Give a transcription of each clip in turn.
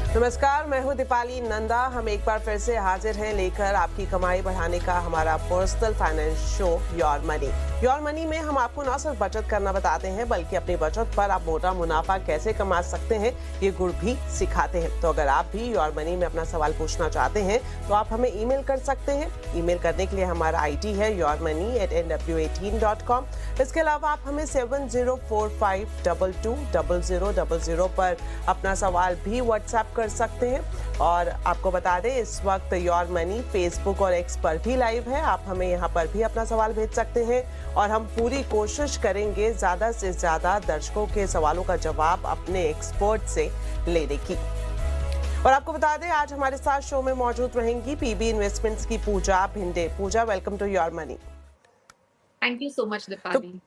नमस्कार, मैं हूं दीपाली नंदा। हम एक बार फिर से हाजिर हैं लेकर आपकी कमाई बढ़ाने का हमारा personal finance show your money. Your money में हम आपको न सिर्फ बचत करना बताते हैं बल्कि अपनी बचत पर आप मोटा मुनाफा कैसे कमा सकते हैं ये गुर भी सिखाते हैं। तो अगर आप भी योर मनी में अपना सवाल पूछना चाहते हैं तो आप हमें ईमेल कर सकते हैं। ईमेल करने के लिए हमारा आईडी है yourmoney@nw18.com। इसके अलावा आप हमें 7045220000 पर अपना सवाल भी व्हाट्सएप कर सकते हैं। और आपको बता दें, इस वक्त योर मनी फेसबुक और एक्स पर भी लाइव है। आप हमें यहाँ पर भी अपना सवाल भेज सकते हैं और हम पूरी कोशिश करेंगे ज्यादा से ज्यादा दर्शकों के सवालों का जवाब अपने एक्सपर्ट से लेने की। और आपको बता दें, आज हमारे साथ शो में मौजूद रहेंगी पीबी इन्वेस्टमेंट्स की Pooja Bhinde. Pooja, welcome to your money. Thank you so much Deepali.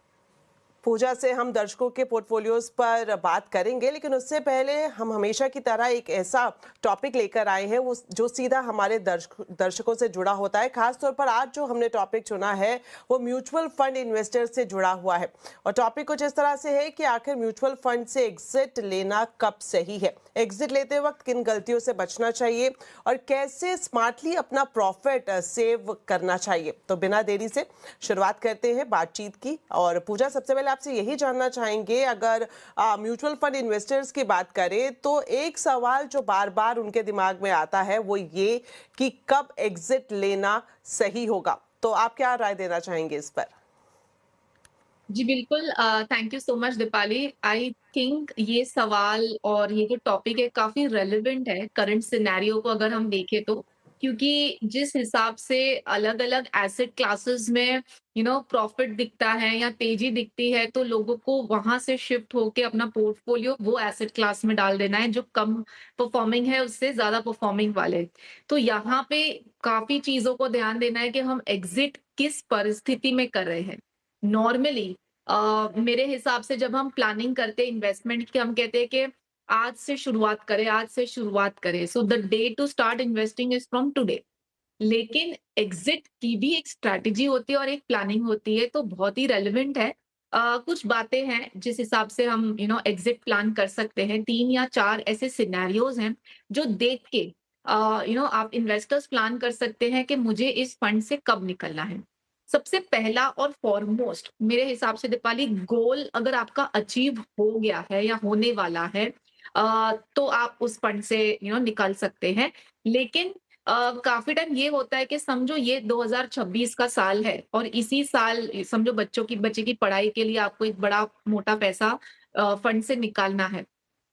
Pooja से हम दर्शकों के पोर्टफोलियोज पर बात करेंगे, लेकिन उससे पहले हम हमेशा की तरह एक ऐसा टॉपिक लेकर आए हैं वो जो सीधा हमारे दर्शकों से जुड़ा होता है। खासतौर पर आज जो हमने टॉपिक चुना है वो म्यूचुअल फंड इन्वेस्टर से जुड़ा हुआ है। और टॉपिक कुछ इस तरह से है कि आखिर म्यूचुअल फंड से एग्जिट लेना कब सही है, एग्जिट लेते वक्त किन गलतियों से बचना चाहिए और कैसे स्मार्टली अपना प्रॉफिट सेव करना चाहिए। तो बिना देरी से शुरुआत करते हैं बातचीत की। और पूजा, सबसे पहले आपसे यही जानना चाहेंगे, अगर म्यूचुअल फंड इन्वेस्टर्स की बात करें तो एक सवाल जो बार बार उनके दिमाग में आता है वो ये कि कब एग्जिट लेना सही होगा। तो आप क्या राय देना चाहेंगे इस पर? जी बिल्कुल, thank you so much Deepali. I think ये सवाल और ये जो टॉपिक है काफी रेलेवेंट है करंट सिनेरियो को अगर हम देखें तो, क्योंकि जिस हिसाब से अलग-अलग एसेट क्लासेस में प्रॉफिट दिखता है या तेजी दिखती है, तो लोगों को वहां से शिफ्ट होके अपना पोर्टफोलियो वो एसेट क्लास में डाल देना है जो कम परफॉर्मिंग है उससे ज्यादा परफॉर्मिंग वाले। तो यहाँ पे काफी चीजों को ध्यान देना है कि हम एग्जिट किस परिस्थिति में कर रहे हैं। नॉर्मली मेरे हिसाब से जब हम प्लानिंग करते हैं इन्वेस्टमेंट की, हम कहते हैं कि आज से शुरुआत करें, आज से शुरुआत करें। So the day to start investing is from today. लेकिन एग्जिट की भी एक स्ट्रैटेजी होती है और एक प्लानिंग होती है, तो बहुत ही रेलेवेंट है। कुछ बातें हैं जिस हिसाब से हम एग्जिट प्लान कर सकते हैं। 3 या 4 ऐसे सिनेरियोज हैं जो देख के आप इन्वेस्टर्स प्लान कर सकते हैं कि मुझे इस फंड से कब निकलना है। सबसे पहला और फॉरमोस्ट मेरे हिसाब से दीपाली, गोल अगर आपका अचीव हो गया है या होने वाला है, तो आप उस फंड से निकल सकते हैं। लेकिन काफ़ी टाइम ये होता है कि समझो ये 2026 का साल है और इसी साल समझो बच्चे की पढ़ाई के लिए आपको एक बड़ा मोटा पैसा फंड से निकालना है।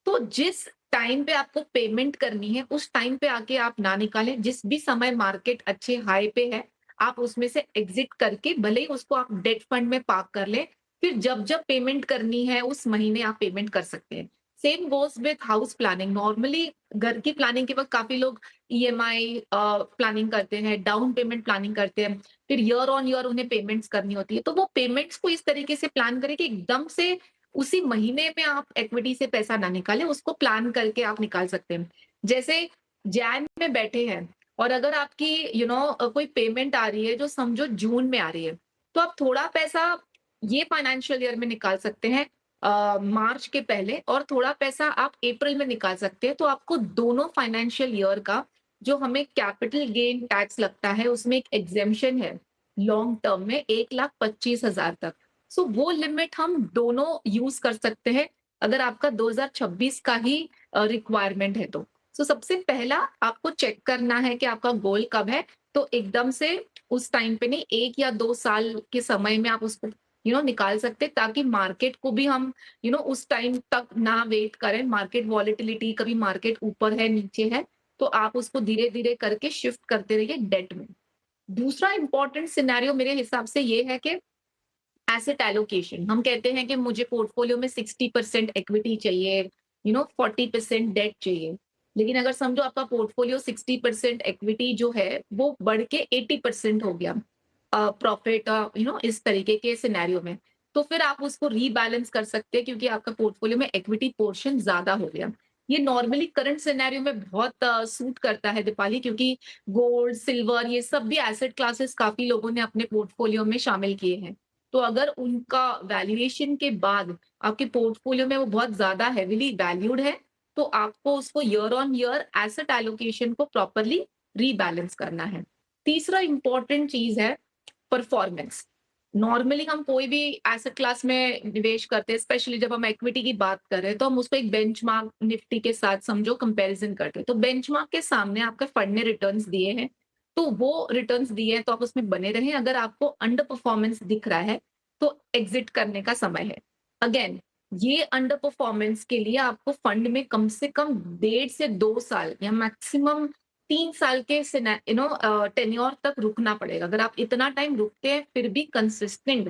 तो जिस टाइम पे आपको पेमेंट करनी है, उस टाइम पे आके आप ना निकालें। जिस भी समय मार्केट अच्छे हाई पे है, आप उसमें से एग्ज़िट करके भले ही उसको आप डेट फंड में पार्क कर लें, फिर जब-जब पेमेंट करनी है, उस महीने आप पेमेंट कर सकते हैं। Same goes with house planning. Normally घर की प्लानिंग के वक़्त काफ़ी लोग ईएमआई प्लानिंग करते हैं, डाउन पेमेंट प्लानिंग करते हैं, फिर ईयर ऑन ईयर उन्हें पेमेंट्स करनी होती है। तो वो पेमेंट्स को इस तरीके से प्लान करें कि एकदम से उसी महीने में आप इक्विटी से पैसा ना निकालें, उसको प्लान करके आप निकाल सकते हैं। जैसे जैन में बैठे हैं और अगर आपकी कोई पेमेंट आ रही है जो समझो जून में आ रही है, तो आप थोड़ा पैसा ये फाइनेंशियल ईयर में निकाल सकते हैं मार्च के पहले, और थोड़ा पैसा आप अप्रैल में निकाल सकते हैं। तो आपको दोनों फाइनेंशियल ईयर का जो हमें कैपिटल गेन टैक्स लगता है उसमें एक एग्जेम्पशन है लॉन्ग टर्म में 1,25,000 तक। सो वो लिमिट हम दोनों यूज कर सकते हैं अगर आपका 2026 का ही रिक्वायरमेंट है तो। सो सबसे पहला आपको चेक करना है कि आपका गोल कब है, तो एकदम से उस टाइम पे नहीं, 1 या 2 साल के समय में आप उसको निकाल सकते हैं, ताकि मार्केट को भी हम उस टाइम तक ना वेट करें। मार्केट वॉलेटिलिटी, कभी मार्केट ऊपर है नीचे है, तो आप उसको धीरे धीरे करके शिफ्ट करते रहिए डेट में। दूसरा इंपॉर्टेंट सिनेरियो मेरे हिसाब से ये है कि एसेट एलोकेशन। हम कहते हैं कि मुझे पोर्टफोलियो में 60% इक्विटी चाहिए, 40% डेट चाहिए। लेकिन अगर समझो आपका पोर्टफोलियो 60% इक्विटी जो है वो बढ़ के 80% हो गया प्रॉफिट इस तरीके के सिनेरियो में, तो फिर आप उसको रीबैलेंस कर सकते हैं क्योंकि आपका पोर्टफोलियो में इक्विटी पोर्शन ज्यादा हो गया। ये नॉर्मली करंट सिनेरियो में बहुत सूट करता है दीपाली, क्योंकि गोल्ड, सिल्वर, ये सब भी एसेट क्लासेस काफी लोगों ने अपने पोर्टफोलियो में शामिल किए हैं। तो अगर उनका वैल्यूएशन के बाद आपके पोर्टफोलियो में वो बहुत ज्यादा हेवीली वैल्यूड है, तो आपको उसको year on year asset allocation को प्रॉपरली रीबैलेंस करना है। तीसरा इंपॉर्टेंट चीज है परफॉर्मेंस। नॉर्मली हम कोई भी एसेट क्लास में निवेश करते हैं, स्पेशली जब हम इक्विटी की बात कर रहे हैं, तो हम उसको एक बेंचमार्क निफ्टी के साथ समझो कंपैरिजन करते हैं। तो बेंचमार्क के सामने आपके फंड ने रिटर्न्स दिए हैं, तो वो रिटर्न्स दिए हैं तो आप उसमें बने रहें। अगर आपको अंडर परफॉर्मेंस दिख रहा है, तो एग्जिट करने का समय है। अगेन, ये अंडर परफॉर्मेंस के लिए आपको फंड में कम से कम 1.5 से 2 साल या मैक्सिमम 3 साल के टेन्योर तक रुकना पड़ेगा। अगर आप इतना टाइम रुकते हैं फिर भी कंसिस्टेंट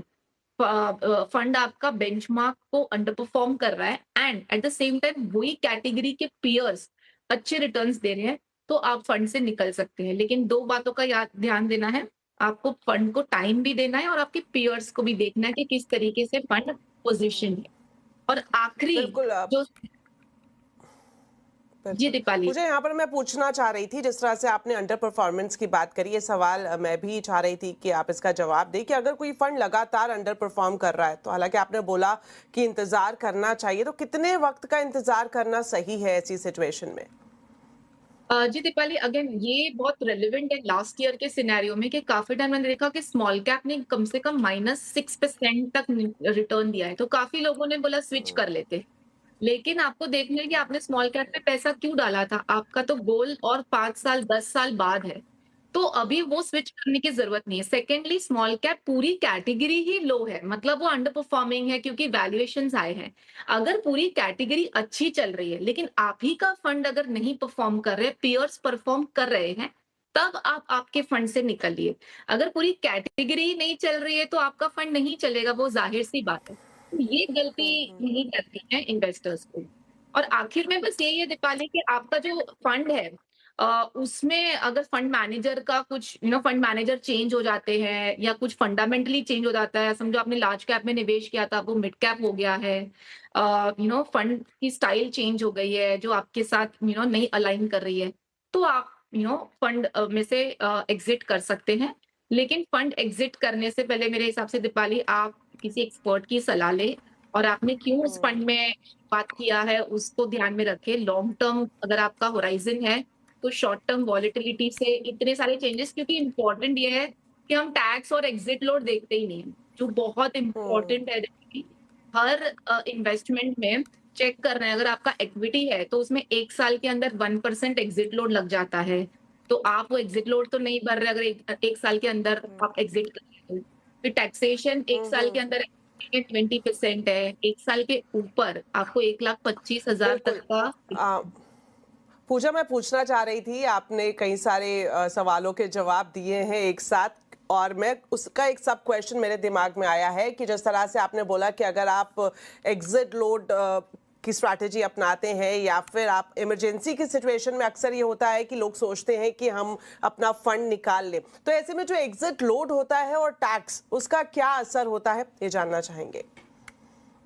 फंड आपका बेंचमार्क को अंडर परफॉर्म कर रहा है and at the same time वही कैटेगरी के पियर्स अच्छे रिटर्न्स दे रहे हैं, तो आप फंड से निकल सकते हैं। लेकिन 2 बातों का याद ध्यान देना है, आपको फंड को टाइम भी देना है और आपके पियर्स को भी देखना है कि किस तरीके से फंड पोजीशन है। और आखिरी बिल्कुल जो जी बिल्कुल। दीपाली। मुझे यहाँ पर मैं पूछना चाह रही थी, जिस तरह से आपने अंडर परफॉर्मेंस की बात करी, ये सवाल मैं भी चाह रही थी कि आप इसका जवाब दें कि अगर कोई फंड लगातार अंडर परफॉर्म कर रहा है, तो हालांकि आपने बोला कि इंतजार करना चाहिए, तो कितने वक्त का इंतजार करना सही है ऐसी सिचुएशन में? जी दीपाली, अगेन ये बहुत रेलेवेंट है लास्ट ईयर के सिनेरियो में कि काफी टाइम मैंने देखा कि स्मॉल कैप ने कम से कम -6% तक रिटर्न दिया है, तो काफी लोगों ने बोला स्विच कर लेते। लेकिन आपको देखना है कि आपने स्मॉल कैप में पैसा क्यों डाला था। आपका तो गोल और 5 साल 10 साल बाद है, तो अभी वो स्विच करने की जरूरत नहीं है। सेकेंडली, स्मॉल कैप पूरी कैटेगरी ही लो है, मतलब वो अंडर परफॉर्मिंग है क्योंकि वैल्यूएशंस आए हैं। अगर पूरी कैटेगरी अच्छी चल रही है लेकिन आप ही का फंड अगर नहीं परफॉर्म कर रहे, पियर्स परफॉर्म कर रहे हैं, तब आप आपके फंड से निकलिए। अगर पूरी कैटेगरी ही नहीं चल रही है तो आपका फंड नहीं चलेगा, वो जाहिर सी बात है। तो ये गलती नहीं करती है इन्वेस्टर्स को। और आखिर में बस यही है दीपाली कि आपका जो फंड है, उसमें अगर फंड मैनेजर का कुछ फंड मैनेजर चेंज हो जाते हैं या कुछ फंडामेंटली चेंज हो जाता है, समझो आपने लार्ज कैप में निवेश किया था, वो मिड कैप हो गया है, फंड की स्टाइल चेंज हो गई है जो आपके साथ नहीं अलाइन कर रही है, तो आप फंड में से एग्जिट कर सकते हैं। लेकिन फंड एग्जिट करने से पहले मेरे हिसाब से दीपाली, आप किसी एक्सपर्ट की सलाह लें और आपने क्यों उस फंड में बात किया है उसको ध्यान में रखें। लॉन्ग टर्म अगर आपका होराइजन है, तो शॉर्ट टर्म वॉलेटिलिटी से इतने सारे चेंजेस, क्योंकि इंपॉर्टेंट ये है कि हम टैक्स और एग्जिट लोड देखते ही नहीं है, जो बहुत इंपॉर्टेंट है। हर इन्वेस्टमेंट में चेक कर रहे हैं, अगर आपका इक्विटी है तो उसमें 1 साल के अंदर 1% एग्जिट लोड लग जाता है, तो आप वो एग्जिट लोड तो नहीं भर रहे अगर एक साल के अंदर आप एग्जिट कर रहे हो। फिर टैक्सेशन 1 साल के अंदर 20% है, 1 साल के ऊपर आपको 1,25,000 तक बिल्कुल। का। आ, पूजा, मैं पूछना चाह रही थी, आपने कई सारे सवालों के जवाब दिए हैं एक साथ, और मैं उसका एक सब क्वेश्चन मेरे दिमाग में आया है कि जिस तरह से आपने बोला कि अगर आप एग्जिट लोड की स्ट्रैटेजी अपनाते हैं या फिर आप इमरजेंसी की सिचुएशन में, अक्सर ये होता है कि लोग सोचते हैं कि हम अपना फंड निकाल लें, तो ऐसे में जो एग्जिट लोड होता है और टैक्स, उसका क्या असर होता है, ये जानना चाहेंगे।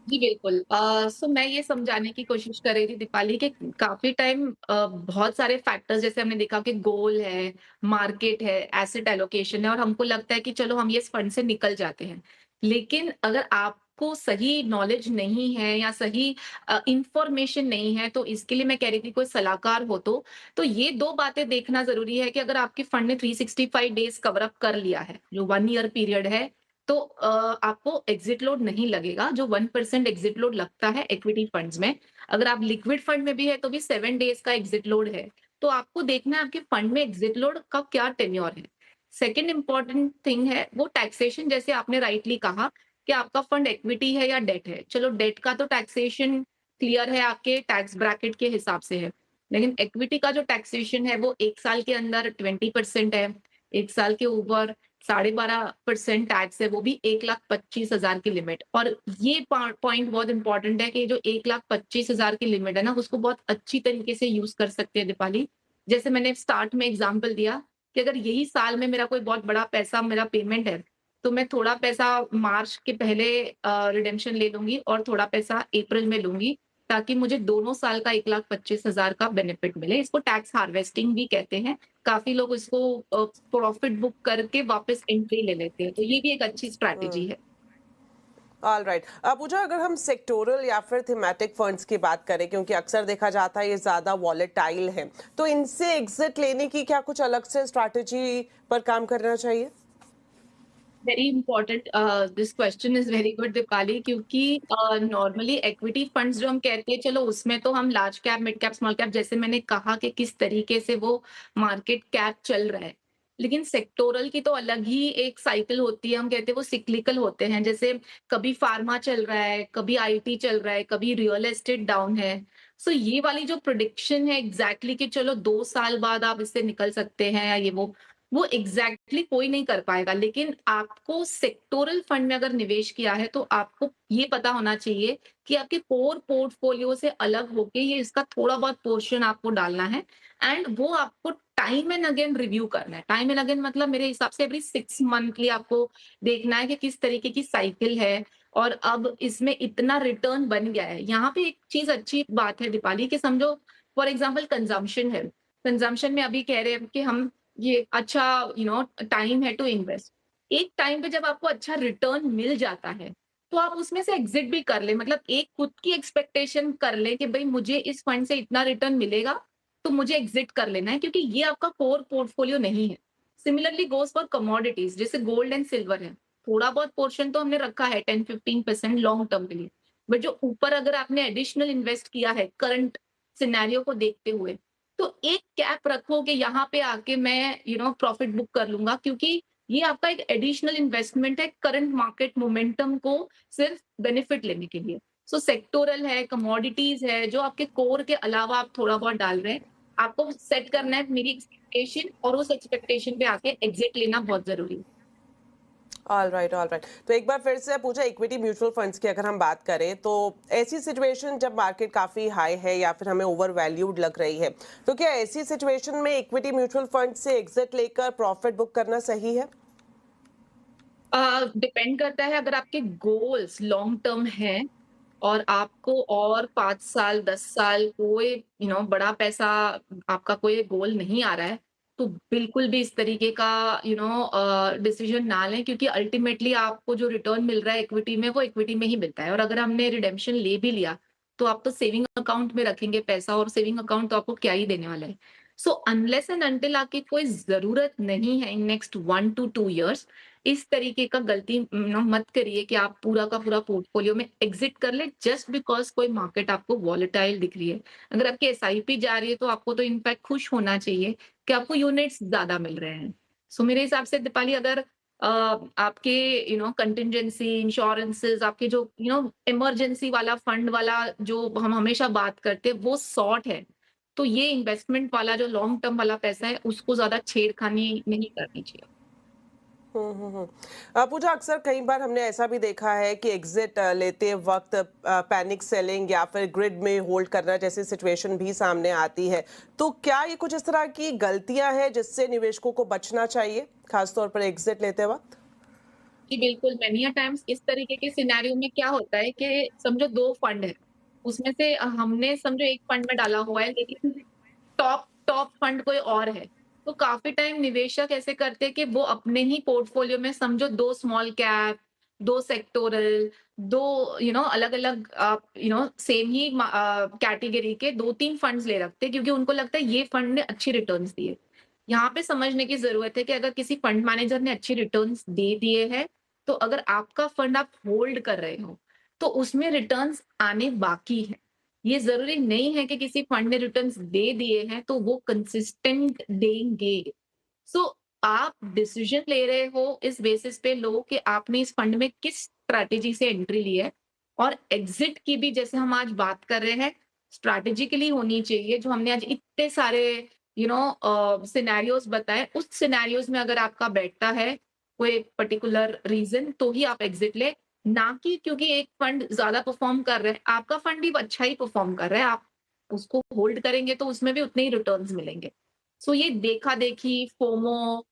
जी, बिल्कुल। सो मैं ये समझाने की कोशिश कर रही थी दीपाली कि काफ़ी टाइम बहुत सारे फैक्टर्स, जैसे हमने देखा कि गोल है, मार्केट है, एसेट एलोकेशन है और हमको लगता है कि चलो हम ये इस फंड से निकल जाते हैं। लेकिन अगर आपको सही नॉलेज नहीं है या सही इन्फॉर्मेशन नहीं है, तो इसके लिए मैं कह रही थी कोई सलाहकार हो तो ये 2 बातें देखना ज़रूरी है कि अगर आपके फंड ने 365 डेज़ कवर अप कर लिया है, जो 1 ईयर पीरियड है, तो आपको एग्जिट लोड नहीं लगेगा, जो 1% एग्जिट लोड लगता है इक्विटी फंड्स में। अगर आप लिक्विड फंड में भी है तो भी 7 डेज का एग्जिट लोड है। तो आपको देखना है आपके फंड में एग्जिट लोड का क्या टेन्योर है। सेकंड इंपॉर्टेंट थिंग है वो टैक्सेशन, जैसे आपने राइटली कहा कि आपका फंड इक्विटी है या डेट है। चलो, डेट का तो टैक्सेशन क्लियर है, आपके टैक्स ब्रैकेट के हिसाब से है। लेकिन इक्विटी का जो टैक्सेशन है वो 1 साल के अंदर 20% है, 1 साल के ऊपर 12.5% टैक्स है, वो भी 1,25,000 की लिमिट। और ये पॉइंट बहुत इंपॉर्टेंट है कि जो 1,25,000 की लिमिट है ना, उसको बहुत अच्छी तरीके से यूज कर सकते हैं दीपाली। जैसे मैंने स्टार्ट में एग्जांपल दिया कि अगर यही साल में मेरा कोई बहुत बड़ा पैसा मेरा पेमेंट है, तो मैं थोड़ा पैसा मार्च के पहले रिडेम्पशन ले लूंगी और थोड़ा पैसा अप्रैल में लूंगी, ताकि मुझे दोनों साल का 1,25,000 का बेनिफिट मिले। इसको टैक्स हार्वेस्टिंग भी कहते हैं। काफ़ी लोग इसको प्रॉफिट बुक करके वापस एंट्री ले लेते हैं, तो ये भी एक अच्छी स्ट्रैटेजी है। ऑलराइट। पूजा, अगर हम सेक्टोरल या फिर थीमेटिक फंड्स की बात करें, क्योंकि अक्सर देखा जाता है ये ज़्यादा वॉलेटाइल है, तो इनसे एग्जिट लेने की क्या कुछ अलग से स्ट्रैटेजी पर काम करना चाहिए? Very important, this question is very good Deepali, क्योंकि नॉर्मली इक्विटी फंड्स जो हम कहते हैं, चलो उसमें तो हम large cap, mid cap, small cap, जैसे मैंने कहा कि किस तरीके से वो मार्केट कैप चल रहा है। लेकिन सेक्टोरल की तो अलग ही एक साइकिल होती है, हम कहते हैं वो सिक्लिकल होते हैं। जैसे कभी फार्मा चल रहा है, कभी आईटी चल रहा है, कभी रियल एस्टेट डाउन है। सो ये वाली जो प्रिडिक्शन है एग्जैक्टली कि चलो 2 साल बाद आप इससे निकल सकते हैं या ये वो एग्जैक्टली कोई नहीं कर पाएगा। लेकिन आपको सेक्टोरल फंड में अगर निवेश किया है तो आपको ये पता होना चाहिए कि आपके कोर पोर्टफोलियो से अलग होके ये इसका थोड़ा बहुत पोर्शन आपको डालना है, एंड वो आपको टाइम एंड अगेन रिव्यू करना है। टाइम एंड अगेन मतलब मेरे हिसाब से एवरी 6 मंथली आपको देखना है कि किस तरीके की साइकिल है और अब इसमें इतना रिटर्न बन गया है। यहाँ पे एक चीज अच्छी बात है दीपाली, कि समझो फॉर एग्जाम्पल कंजम्पशन है। कंजम्पशन में अभी कह रहे हैं कि हम ये अच्छा टाइम है टू इन्वेस्ट। एक टाइम पे जब आपको अच्छा रिटर्न मिल जाता है, तो आप उसमें से एग्जिट भी कर ले। मतलब एक खुद की एक्सपेक्टेशन कर ले कि भाई मुझे इस फंड से इतना रिटर्न मिलेगा, तो मुझे एग्जिट कर लेना है, क्योंकि ये आपका कोर पोर्टफोलियो नहीं है। सिमिलरली गोज फॉर कमोडिटीज, जैसे गोल्ड एंड सिल्वर है। थोड़ा बहुत पोर्शन तो हमने रखा है 10-15% लॉन्ग टर्म के लिए, बट जो ऊपर अगर आपने एडिशनल इन्वेस्ट किया है करंट सिनेरियो को देखते हुए, तो एक कैप रखो कि यहाँ पे आके मैं प्रॉफिट बुक कर लूंगा, क्योंकि ये आपका एक एडिशनल इन्वेस्टमेंट है करंट मार्केट मोमेंटम को सिर्फ बेनिफिट लेने के लिए। सो सेक्टोरल है, कमोडिटीज है, जो आपके कोर के अलावा आप थोड़ा बहुत डाल रहे हैं। आपको सेट करना है मेरी एक्सपेक्टेशन, और उस एक्सपेक्टेशन पे आके एग्जिट लेना बहुत जरूरी है। Alright, alright. तो एक बार फिर से पूछा, इक्विटी म्यूचुअल फंड्स की अगर हम बात करें, तो ऐसी सिचुएशन जब मार्केट काफ़ी हाई है या फिर हमें ओवर वैल्यूड लग रही है, तो क्या ऐसी सिचुएशन में इक्विटी म्यूचुअल फंड से एग्जिट लेकर प्रॉफिट बुक करना सही है? डिपेंड करता है, अगर आपके गोल्स लॉन्ग टर्म है और आपको और 5 साल 10 साल कोई बड़ा पैसा, आपका कोई गोल नहीं आ रहा है, तो बिल्कुल भी इस तरीके का डिसीजन ना लें, क्योंकि अल्टीमेटली आपको जो रिटर्न मिल रहा है इक्विटी में, वो इक्विटी में ही मिलता है। और अगर हमने रिडेम्पशन ले भी लिया, तो आप तो सेविंग अकाउंट में रखेंगे पैसा, और सेविंग अकाउंट तो आपको क्या ही देने वाला है। सो अनलेस एंड अनटिल आपकी कोई जरूरत नहीं है इन नेक्स्ट 1 to 2 years, इस तरीके का गलती मत करिए कि आप पूरा का पूरा पोर्टफोलियो में एग्जिट कर ले जस्ट बिकॉज कोई मार्केट आपको वॉलेटाइल दिख रही है। अगर आपकी एसआईपी जा रही है, तो आपको तो इनफैक्ट खुश होना चाहिए कि आपको यूनिट्स ज्यादा मिल रहे हैं। सो मेरे हिसाब से दीपाली, अगर आपके कंटिजेंसी इंश्योरेंसेस, आपके जो इमरजेंसी वाला फंड वाला जो हम हमेशा बात करते हैं, वो सॉर्ट है, तो ये इन्वेस्टमेंट वाला जो लॉन्ग टर्म वाला पैसा है, उसको ज्यादा छेड़खानी नहीं करनी चाहिए। पूजा, अक्सर कई बार हमने ऐसा भी देखा है कि एग्जिट लेते वक्त पैनिक सेलिंग या फिर ग्रिड में होल्ड करना जैसी सिचुएशन भी सामने आती है। तो क्या ये कुछ इस तरह की गलतियां हैं जिससे निवेशकों को बचना चाहिए, खासतौर पर एग्जिट लेते वक्त? जी बिल्कुल, मेनी अ टाइम्स इस तरीके के सिनेरियो में क्या होता है कि समझो 2 फंड है, उसमें से हमने समझो एक फंड में डाला हुआ है, लेकिन टॉप टॉप फंड कोई और है। तो काफ़ी टाइम निवेशक ऐसे करते हैं कि वो अपने ही पोर्टफोलियो में समझो 2 स्मॉल कैप, 2 सेक्टोरल, 2 अलग-अलग सेम ही कैटेगरी के 2-3 फंड्स ले रखते हैं, क्योंकि उनको लगता है ये फंड ने अच्छी रिटर्न्स दिए। यहाँ पे समझने की ज़रूरत है कि अगर किसी फंड मैनेजर ने अच्छी रिटर्न्स दे दिए हैं, तो अगर आपका फंड आप होल्ड कर रहे हो, तो उसमें रिटर्न्स आने बाकी हैं। ये ज़रूरी नहीं है कि किसी फंड ने रिटर्न्स दे दिए हैं, तो वो कंसिस्टेंट देंगे। सो आप डिसीजन ले रहे हो, इस बेसिस पे लो कि आपने इस फंड में किस स्ट्रैटेजी से एंट्री ली है, और एग्जिट की भी जैसे हम आज बात कर रहे हैं, स्ट्रैटेजिकली होनी चाहिए। जो हमने आज इतने सारे सिनेरियोज बताए, उस सिनेरियोज में अगर आपका बैठता है कोई पर्टिकुलर रीजन, तो ही आप एग्जिट ले, ना कि क्योंकि एक फंड ज्यादा परफॉर्म कर रहा है, आपका फंड भी अच्छा ही परफॉर्म कर रहा है, आप उसको होल्ड करेंगे तो उसमें भी उतने ही रिटर्न्स मिलेंगे। सो ये देखा देखी, फोमो,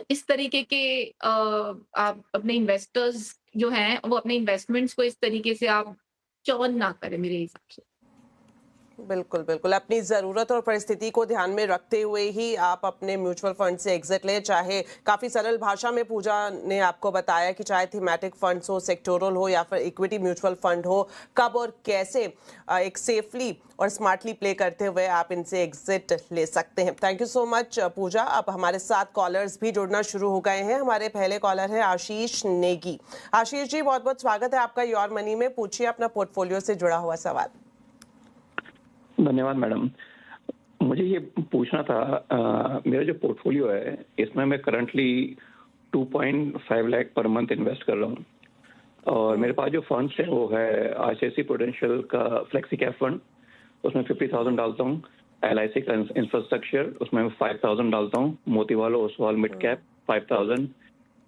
इस तरीके के आप अपने इन्वेस्टर्स जो हैं, वो अपने इन्वेस्टमेंट्स को इस तरीके से आप चर्न ना करें मेरे हिसाब से। बिल्कुल, बिल्कुल। अपनी ज़रूरत और परिस्थिति को ध्यान में रखते हुए ही आप अपने म्यूचुअल फंड से एग्ज़िट लें, चाहे काफ़ी सरल भाषा में पूजा ने आपको बताया कि चाहे थीमैटिक फंड्स हो, सेक्टोरल हो या फिर इक्विटी म्यूचुअल फंड हो, कब और कैसे एक सेफली और स्मार्टली प्ले करते हुए आप इनसे एग्ज़िट ले सकते हैं। थैंक यू सो मच पूजा। अब हमारे साथ कॉलर्स भी जुड़ना शुरू हो गए हैं। हमारे पहले कॉलर हैं आशीष नेगी। आशीष जी, बहुत-बहुत स्वागत है आपका योर मनी में। पूछिए अपना पोर्टफोलियो से जुड़ा हुआ सवाल। धन्यवाद मैडम। मुझे ये पूछना था, मेरा जो पोर्टफोलियो है इसमें मैं currently 2.5 lakh per month invest कर रहा हूँ और मेरे पास जो फंड्स है वो है आईसीआईसी प्रूडेंशियल का फ्लेक्सी कैप फंड, उसमें 50,000 डालता हूँ। एलआईसी का इंफ्रास्ट्रक्चर, उसमें 5,000 डालता हूँ। Motilal Oswal mid cap 5,000,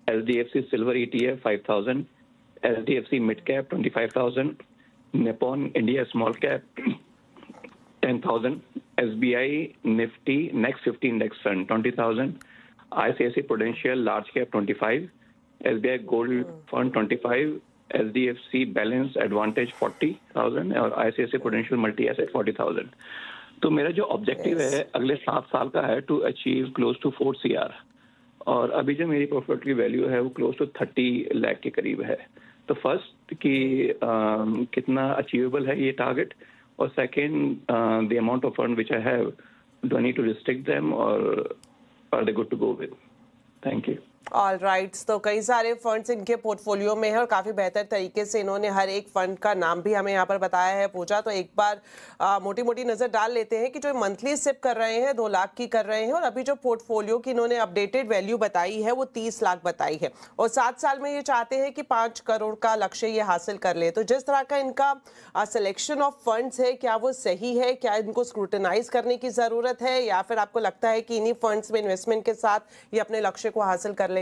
HDFC silver ETF 5,000, HDFC mid cap 25,000, Nippon India small cap 10,000, SBI Nifty Next 50 Index Fund 20,000, ICICI Prudential Large Cap 25, SBI Gold Fund 25, SDFC Balance Advantage 40,000 और ICICI Prudential Multi Asset 40,000। तो मेरा जो objective है अगले 7 साल का है to achieve close to 4 CR और अभी जो मेरी प्रॉफिट की वैल्यू है वो क्लोज टू 30 लाख के करीब है। तो फर्स्ट कि कितना अचीवेबल है ये टारगेट, और second the amount of fund which I have, do I need to restrict them और are they good to go with? Thank you. All rights, तो कई सारे फंड्स इनके पोर्टफोलियो में है और काफ़ी बेहतर तरीके से इन्होंने हर एक फंड का नाम भी हमें यहाँ पर बताया है पूजा। तो एक बार मोटी मोटी नज़र डाल लेते हैं कि जो मंथली सिप कर रहे हैं 2 लाख की कर रहे हैं और अभी जो पोर्टफोलियो की इन्होंने अपडेटेड वैल्यू बताई है वो 30 लाख बताई है और 7 साल में ये चाहते हैं कि 5 करोड़ का लक्ष्य ये हासिल कर ले। तो जिस तरह का इनका सिलेक्शन ऑफ फंड्स है, क्या वो सही है? क्या इनको स्क्रूटनाइज करने की ज़रूरत है या फिर आपको लगता है कि इन्हीं फंड्स में इन्वेस्टमेंट के साथ ये अपने लक्ष्य को हासिल कर लेंगे?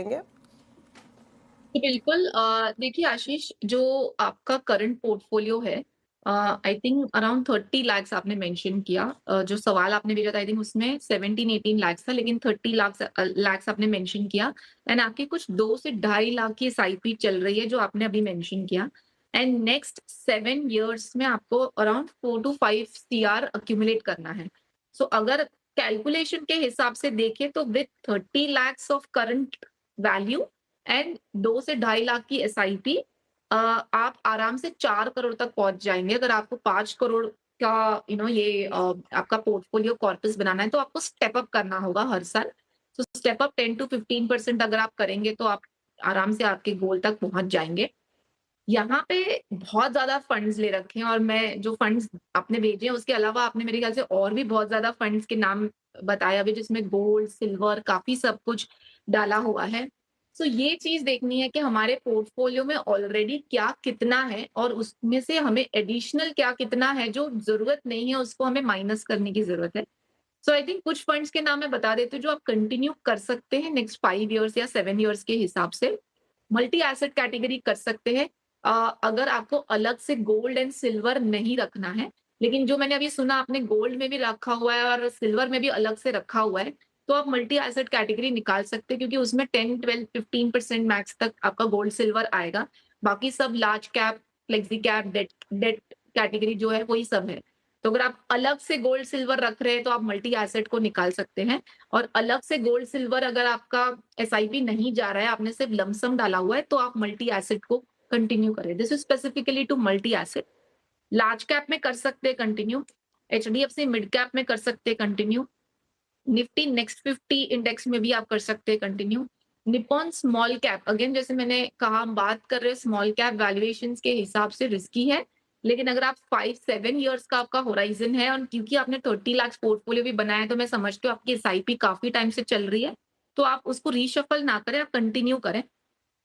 जी, बिल्कुल। देखिए आशीष, जो आपका करंट पोर्टफोलियो है, आई थिंक अराउंड 30 लाख्स आपने मेंशन किया। जो सवाल आपने भेजा था आई थिंक उसमें 17-18 लाख्स था, लेकिन 30 लाख्स आपने मेंशन किया। एंड आपके कुछ 2 से 2.5 लाख की एसआईपी चल रही है जो आपने अभी मेंशन किया। एंड नेक्स्ट 7 इयर्स में आपको अराउंड 4 टू 5 सीआर अक्यूमुलेट करना है। सो अगर कैलकुलेशन के हिसाब से देखें तो with 30 lakhs of current value and 2 से 2.5 लाख की एसआईपी, आप आराम से 4 करोड़ तक पहुंच जाएंगे। अगर आपको 5 करोड़ का ये आपका पोर्टफोलियो कॉर्पस बनाना है तो आपको स्टेप अप करना होगा हर साल। तो स्टेप अप 10 टू 15% अगर आप करेंगे तो आप आराम से आपके गोल तक पहुंच जाएंगे। यहाँ पे बहुत ज्यादा फंड्स ले रखे हैं और मैं जो फंड्स आपने भेजे हैं उसके अलावा आपने मेरे ख्याल से और भी बहुत ज्यादा फंड्स के नाम बताया अभी, जिसमें गोल्ड सिल्वर काफी सब कुछ डाला हुआ है। सो ये चीज देखनी है कि हमारे पोर्टफोलियो में ऑलरेडी क्या कितना है और उसमें से हमें एडिशनल क्या कितना है जो जरूरत नहीं है उसको हमें माइनस करने की जरूरत है। सो आई थिंक कुछ फंड्स के नाम मैं बता देती हूँ जो आप कंटिन्यू कर सकते हैं नेक्स्ट 5 इयर्स या 7 इयर्स के हिसाब से। मल्टी एसेट कैटेगरी कर सकते हैं अगर आपको अलग से गोल्ड एंड सिल्वर नहीं रखना है। लेकिन जो मैंने अभी सुना आपने गोल्ड में भी रखा हुआ है और सिल्वर में भी अलग से रखा हुआ है, तो आप मल्टी एसेट कैटेगरी निकाल सकते हैं क्योंकि उसमें 10, 12, 15% मैक्स तक आपका गोल्ड सिल्वर आएगा। बाकी सब large cap, flexi cap, debt debt category जो है वही सब है। तो अगर आप अलग से गोल्ड सिल्वर रख रहे हैं तो आप मल्टी एसेट को निकाल सकते हैं। और अलग से गोल्ड सिल्वर अगर आपका एसआईपी नहीं जा रहा है, आपने सिर्फ लमसम डाला हुआ है, तो आप मल्टी एसेट को कंटिन्यू करें। This is specifically to multi asset. Large cap में कर सकते हैं कंटिन्यू, एचडीएफसी मिड कैप में कर सकते हैं कंटिन्यू, निफ्टी नेक्स्ट 50 इंडेक्स में भी आप कर सकते हैं continue. Nippon small cap, again जैसे मैंने कहा हम बात कर रहे हैं स्मॉल कैप वैल्यूएशन के हिसाब से रिस्की है, लेकिन अगर आप 5-7 इयर्स का आपका होराइजन है और क्योंकि आपने 30 लाख पोर्टफोलियो भी बनाया है तो मैं समझती हूँ आपकी एसआईपी काफी टाइम से चल रही है, तो आप उसको रीशफल ना करें, आप कंटिन्यू करें।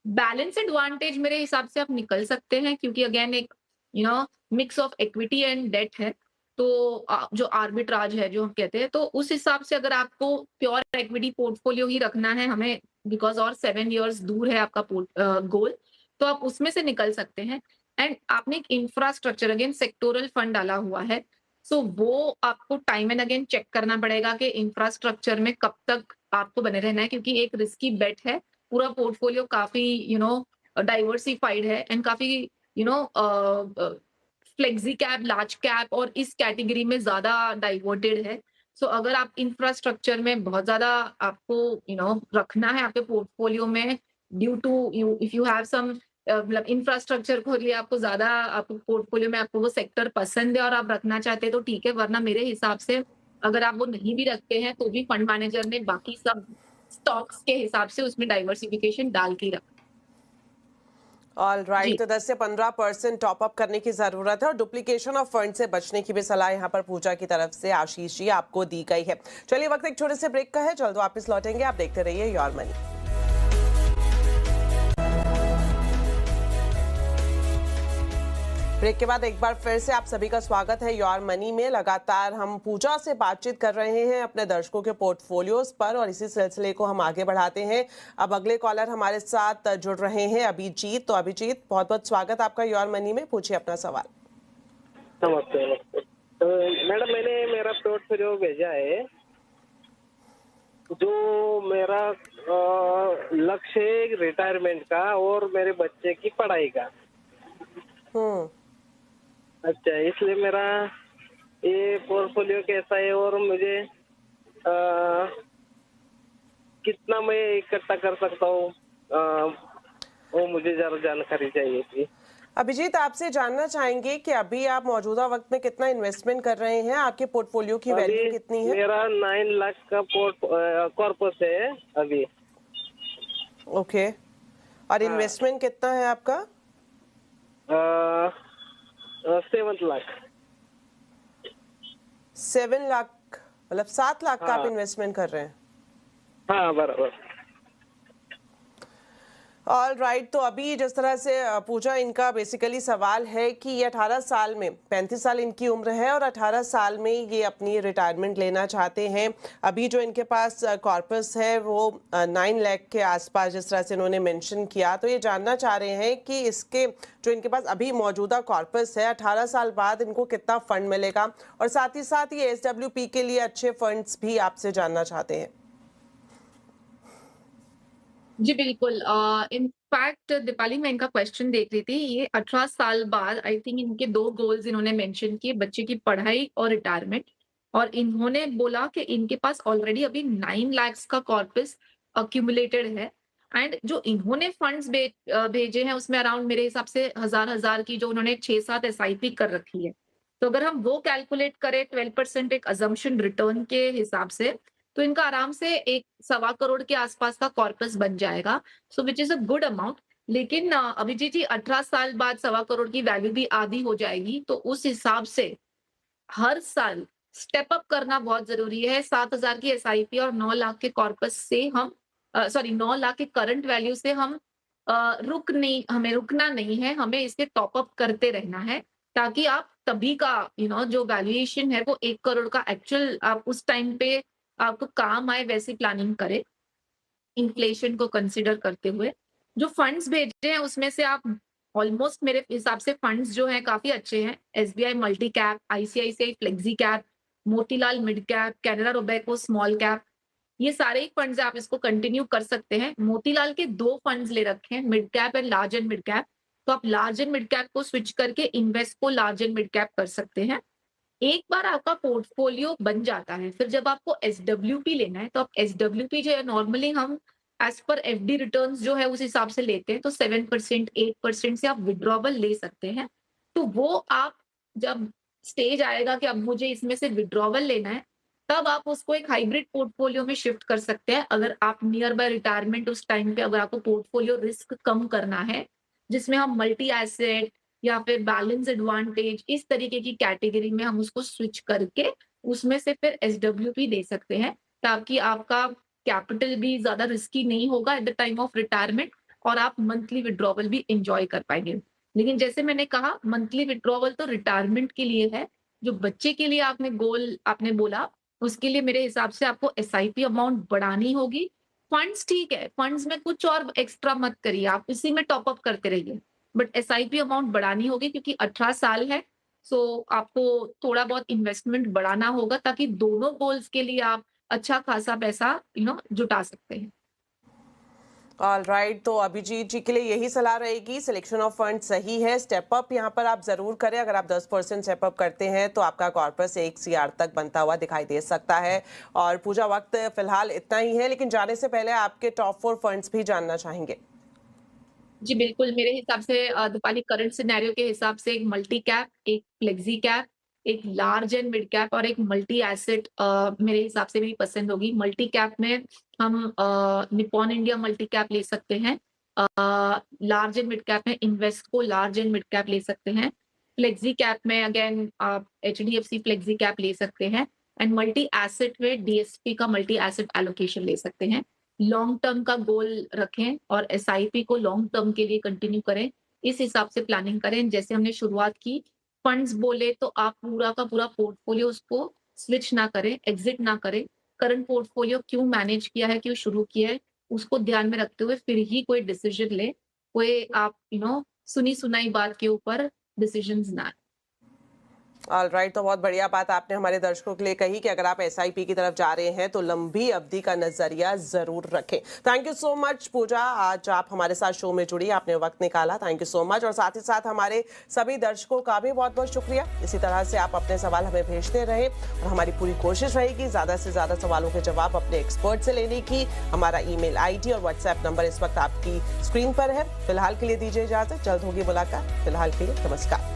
बैलेंस एडवांटेज मेरे हिसाब से आप निकल सकते हैं क्योंकि अगेन एक mix of equity and debt है। तो जो आर्बिट्राज है जो हम कहते हैं, तो उस हिसाब से अगर आपको प्योर इक्विटी पोर्टफोलियो ही रखना है हमें, बिकॉज और 7 इयर्स दूर है आपका गोल, तो आप उसमें से निकल सकते हैं। एंड आपने एक इंफ्रास्ट्रक्चर अगेन सेक्टोरल फंड डाला हुआ है, सो वो आपको टाइम एंड अगेन चेक करना पड़ेगा कि इंफ्रास्ट्रक्चर में कब तक आपको बने रहना है क्योंकि एक रिस्की बेट है। पूरा पोर्टफोलियो काफी डाइवर्सिफाइड है एंड काफी फ्लेक्सी कैप, लार्ज कैप और इस कैटेगरी में ज़्यादा डाइवर्टेड है। सो अगर आप इंफ्रास्ट्रक्चर में बहुत ज़्यादा आपको रखना है आपके पोर्टफोलियो में due to you if you have some मतलब इंफ्रास्ट्रक्चर को लिए आपको ज़्यादा आपको पोर्टफोलियो में आपको वो सेक्टर पसंद है और आप रखना चाहते हैं तो ठीक है, वरना मेरे हिसाब से अगर आप वो नहीं भी रखते हैं तो भी फंड मैनेजर ने बाकी सब स्टॉक्स के हिसाब से उसमें डाइवर्सिफिकेशन डाल के रखा। ऑल राइट, जी। तो 10 से 15% टॉप अप करने की जरूरत है और डुप्लीकेशन ऑफ फंड से बचने की भी सलाह यहाँ पर पूजा की तरफ से आशीष जी आपको दी गई है। चलिए, वक्त एक छोटे से ब्रेक का है, जल्द वापस लौटेंगे। आप देखते रहिए योर मनी। ब्रेक के बाद एक बार फिर से आप सभी का स्वागत है योर मनी में। लगातार हम पूजा से बातचीत कर रहे हैं अपने दर्शकों के पोर्टफोलियोज पर और इसी सिलसिले को हम आगे बढ़ाते हैं। अब अगले कॉलर हमारे साथ जुड़ रहे हैं अभिजीत। तो अभिजीत, बहुत बहुत स्वागत आपका योर मनी में। पूछिए अपना सवाल। नमस्ते नमस्ते। तो मैडम, मैंने मेरा पोर्टफोलियो भेजा है। जो मेरा लक्ष्य है रिटायरमेंट का और मेरे बच्चे की पढ़ाई का। अच्छा, इसलिए मेरा ये पोर्टफोलियो कैसा है और मुझे कितना मैं इकट्ठा कर सकता हूँ, वो मुझे जरा जानकारी चाहिए थी। अभिजीत, आपसे जानना चाहेंगे कि अभी आप मौजूदा वक्त में कितना इन्वेस्टमेंट कर रहे हैं, आपके पोर्टफोलियो की वैल्यू कितनी है? मेरा 9 लाख का कॉर्पस है अभी। ओके, और इन्वेस्टमेंट कितना है आपका? 7 लाख। 7 लाख मतलब 7 लाख का आप इन्वेस्टमेंट कर रहे हैं? हाँ, बराबर। ऑल राइट, तो अभी जिस तरह से पूजा इनका बेसिकली सवाल है कि ये 18 साल में, 35 साल इनकी उम्र है और 18 साल में ये अपनी रिटायरमेंट लेना चाहते हैं। अभी जो इनके पास कॉर्पस है वो 9 लाख के आसपास जिस तरह से इन्होंने मेंशन किया। तो ये जानना चाह रहे हैं कि इसके जो इनके पास अभी मौजूदा कॉर्पस है, 18 साल बाद इनको कितना फंड मिलेगा, और साथ ही साथ ये SWP के लिए अच्छे फंड्स भी आपसे जानना चाहते हैं। जी बिल्कुल। इनफैक्ट दीपाली, मैं इनका क्वेश्चन देख रही थी। ये 18 साल बाद आई थिंक इनके 2 गोल्स इन्होंने मेंशन किए, बच्चे की पढ़ाई और रिटायरमेंट। और इन्होंने बोला कि इनके पास ऑलरेडी अभी 9 लाख का कॉर्पस अक्यूमुलेटेड है एंड जो इन्होंने फंड्स भेजे हैं उसमें अराउंड मेरे हिसाब से हजार की जो उन्होंने 6-7 SIP कर रखी है। तो अगर हम वो कैलकुलेट करें 12% एक अजम्पशन रिटर्न के हिसाब से, तो इनका आराम से 1.25 करोड़ के आसपास का कॉर्पस बन जाएगा। So which is a good amount. लेकिन अभिजीत जी, 18 साल बाद 1.25 करोड़ की वैल्यू भी आधी हो जाएगी, तो उस हिसाब से हर साल स्टेप अप करना बहुत जरूरी है। 7,000 की SIP और 9 लाख के कॉर्पस से हम 9 लाख के करंट वैल्यू से हम हमें रुकना नहीं है, हमें इसके टॉप अप करते रहना है, ताकि आप तभी का जो वैल्यूएशन है वो 1 करोड़ का एक्चुअल आप उस टाइम पे आपको काम आए वैसी प्लानिंग करें, इन्फ्लेशन को कंसिडर करते हुए। जो फंड्स भेजे हैं उसमें से आप ऑलमोस्ट मेरे हिसाब से फंड्स जो हैं काफी अच्छे हैं। SBI multi cap, ICICI flexi cap, Motilal mid cap, Canara Robeco small cap, ये सारे ही फंड्स आप इसको कंटिन्यू कर सकते हैं। मोतीलाल के 2 फंड्स ले रखे हैं, mid cap and large and mid cap. तो आप लार्ज एंड मिड कैप को स्विच करके इन्वेस्ट को लार्ज एंड मिड कैप कर सकते हैं। एक बार आपका पोर्टफोलियो बन जाता है, फिर जब आपको SWP लेना है तो आप SWP जो है नॉर्मली हम एज पर FD रिटर्न्स जो है उस हिसाब से लेते हैं, तो 7%, 8% से आप विड्रॉवल ले सकते हैं। तो वो आप जब स्टेज आएगा कि अब मुझे इसमें से विड्रॉवल लेना है, तब आप उसको एक हाइब्रिड पोर्टफोलियो में शिफ्ट कर सकते हैं। अगर आप नियर बाय रिटायरमेंट उस टाइम पे अगर आपको पोर्टफोलियो रिस्क कम करना है, जिसमें हम मल्टी एसेट या फिर बैलेंस एडवांटेज इस तरीके की कैटेगरी में हम उसको स्विच करके उसमें से फिर SWP दे सकते हैं, ताकि आपका कैपिटल भी ज्यादा रिस्की नहीं होगा at the time of retirement और आप मंथली विड्रॉवल भी एंजॉय कर पाएंगे। लेकिन जैसे मैंने कहा, मंथली विड्रॉवल तो रिटायरमेंट के लिए है। जो बच्चे के लिए आपने गोल आपने बोला, उसके लिए मेरे हिसाब से आपको SIP अमाउंट बढ़ानी होगी। फंड्स ठीक है, फंड्स में कुछ और एक्स्ट्रा मत करिए, आप इसी में टॉप अप करते रहिए, बट SIP अमाउंट बढ़ानी होगी क्योंकि 18 साल है। सो आपको थोड़ा बहुत इन्वेस्टमेंट बढ़ाना होगा ताकि दोनों गोल्स के लिए आप अच्छा खासा पैसा जुटा सकते हैं। ऑलराइट, तो अभिजीत जी के लिए यही सलाह रहेगी, सिलेक्शन ऑफ फंड सही है, स्टेप अप यहाँ पर आप जरूर करें। अगर आप 10% स्टेप अप करते हैं तो आपका कॉर्पस 1 CR तक बनता हुआ दिखाई दे सकता है। और पूजा, वक्त फिलहाल इतना ही है, लेकिन जाने से पहले आपके टॉप 4 फंड्स भी जानना चाहेंगे। जी बिल्कुल, मेरे हिसाब से दीपाली करंट सिनेरियो के हिसाब से एक मल्टी कैप, एक फ्लेक्सी कैप, एक लार्ज एंड मिड कैप और एक मल्टी एसेट मेरे हिसाब से मेरी पसंद होगी। मल्टी कैप में हम निप्पॉन इंडिया मल्टी कैप ले सकते हैं। लार्ज एंड मिड कैप में Invesco large and mid cap ले सकते हैं। फ्लेक्सी कैप में अगेन आप एचडीएफसी फ्लेक्सी कैप ले सकते हैं। एंड मल्टी एसेट में डीएसपी का मल्टी एसेट एलोकेशन ले सकते हैं। लॉन्ग टर्म का गोल रखें और एसआईपी को लॉन्ग टर्म के लिए कंटिन्यू करें। इस हिसाब से प्लानिंग करें। जैसे हमने शुरुआत की, फंड्स बोले तो आप पूरा का पूरा पोर्टफोलियो उसको स्विच ना करें, एग्जिट ना करें। करंट पोर्टफोलियो क्यों मैनेज किया है, क्यों शुरू किया है, उसको ध्यान में रखते हुए फिर ही कोई डिसीजन ले। कोई आप सुनी सुनाई बात के ऊपर डिसीजंस ना। ऑलराइट, तो बहुत बढ़िया बात आपने हमारे दर्शकों के लिए कही कि अगर आप एसआईपी की तरफ जा रहे हैं तो लंबी अवधि का नजरिया जरूर रखें। थैंक यू सो मच पूजा, आज आप हमारे साथ शो में जुड़ी, आपने वक्त निकाला, थैंक यू सो मच। और साथ ही साथ हमारे सभी दर्शकों का भी बहुत बहुत शुक्रिया। इसी तरह से आप अपने सवाल हमें भेजते रहें और हमारी पूरी कोशिश रहेगी ज्यादा से ज्यादा सवालों के जवाब अपने एक्सपर्ट से लेने की। हमारा ईमेल आईडी और व्हाट्सएप नंबर इस वक्त आपकी स्क्रीन पर है। फिलहाल के लिए दीजिए इजाजत, जल्द होगी मुलाकात। फिलहाल के लिए नमस्कार।